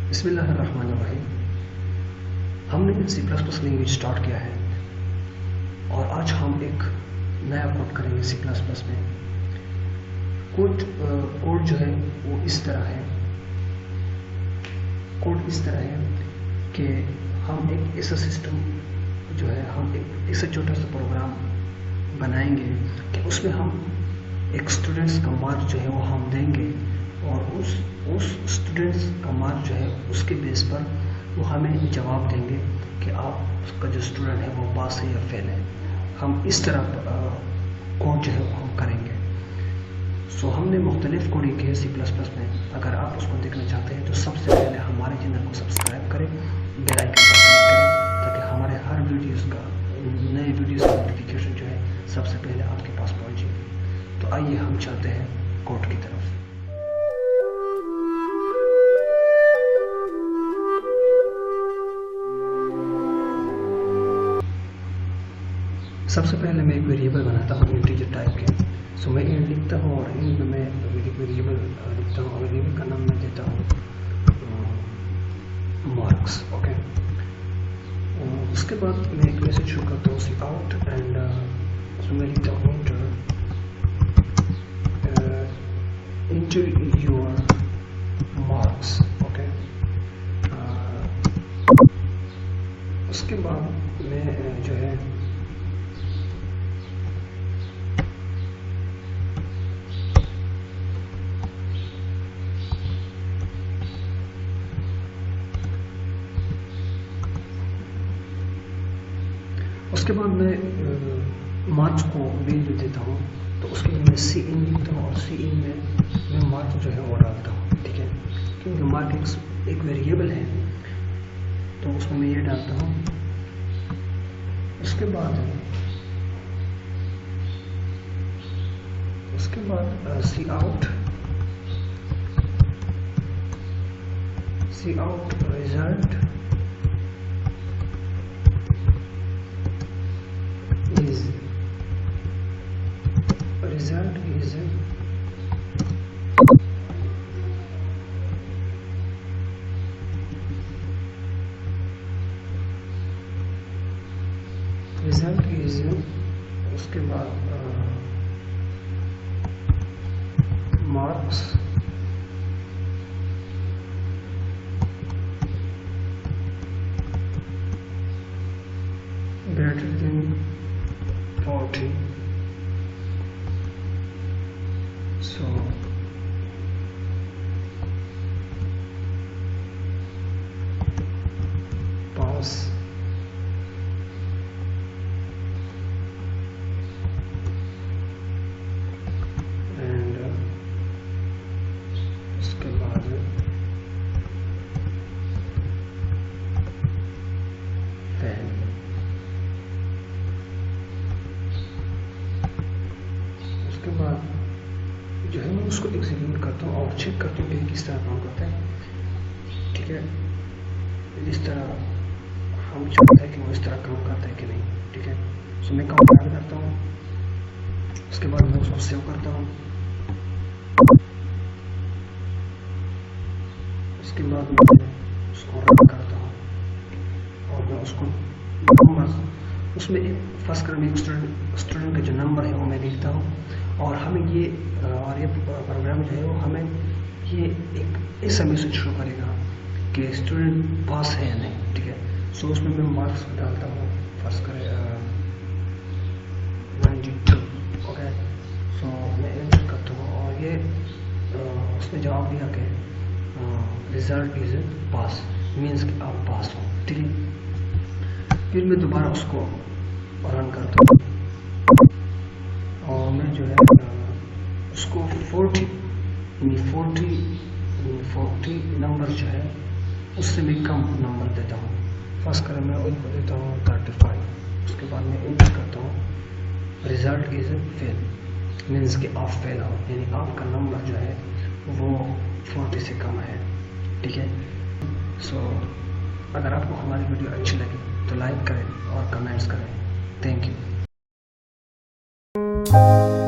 बिस्मिल्लाहिर्रहमानिर्रहीम। हमने C plus plus language start किया है और आज हम एक नया कोड करेंगे सी प्लस प्लस में। कोड जो है वो इस तरह है। कोड इस तरह है कि हम एक ऐसा सिस्टम जो है, हम एक ऐसा छोटा सा प्रोग्राम बनाएंगे कि उसमें हम एक स्टूडेंट्स का मार्क जो है वो हम देंगे और उस स्टूडेंट्स का मार्क जो है उसके बेस पर वो हमें जवाब देंगे कि आपका जो स्टूडेंट है वो पास है या फेल है। हम इस तरह कोड जो है वो हम करेंगे। सो हमने मुख्तलिफ कोडिंग की है सी प्लस प्लस में। अगर आप उसको देखना चाहते हैं तो सबसे पहले हमारे चैनल को सब्सक्राइब करें, बेल आइकन पर क्लिक करें ताकि हमारे हर वीडियोस का नए वीडियोस का नोटिफिकेशन जो है सबसे पहले आपके पास पहुंचे। तो आइए हम चलते हैं कोड की तरफ। सबसे पहले मैं एक वेरिएबल बनाता हूँ इंटीजर टाइप के। सो मैं इन लिखता हूँ और इन में मैं वेरिएबल लिखता हूँ और वेरिएबल का नाम मैं देता हूँ मार्क्स। ओके, उसके बाद मैं एक मैसेज शुरू करता हूँ सी आउट एंड उसमें मैं लिखता हूँ इंटर योर मार्क्स। ओके, उसके बाद मैं जो है उसके बाद मैं मार्क्स को वैल्यू देता हूँ। तो उसके लिए मैं सी इन लिखता हूँ और सी इन में मैं मार्क्स जो है वो डालता हूँ। ठीक है, क्योंकि मार्क्स एक वेरिएबल है तो उसमें मैं ये डालता हूँ। उसके बाद सी आउट रिजल्ट is उसके बाद marks greater than 40. So pass and उसके बाद fail। उसके बाद जो है मैं उसको एग्जीक्यूट करता हूँ और चेक करता हूँ कि किस तरह काम करता है। ठीक है, इस तरह हम चाहते हैं कि वो इस तरह काम करता है कि नहीं। ठीक है, सो मैं कंपाइल करता हूँ। उसके बाद मैं उसको सेव करता हूँ। उसके बाद मैं उसको रन करता हूँ और मैं उसको नंबर उसमें फर्स्ट कर एक स्टूडेंट का जो नंबर है वो मैं लिखता हूँ और हमें ये प्रोग्राम जो है वो हमें ये एक ऐसा मैसेज शो करेगा कि स्टूडेंट पास है या नहीं। ठीक है, सो उसमें मैं मार्क्स डालता हूँ। फर्स्ट करे 92। ओके, सो मैं एंटर करता हूँ और ये उसने जवाब दिया कि रिजल्ट इज पास, मीन्स कि आप पास हो। ठीक है, फिर मैं दोबारा उसको रन करता हूँ और मैं जो है उसको 40 नंबर जो है उससे मैं कम नंबर देता हूँ। फर्स्ट करें मैं उनको देता हूँ 35। उसके बाद मैं एंटर करता हूँ रिजल्ट इज फेल, मीन्स कि आप फेल हो, यानी आपका नंबर जो है वो 40 से कम है। ठीक है, सो अगर आपको हमारी वीडियो अच्छी लगी तो लाइक करें और कमेंट्स करें। Thank you. है।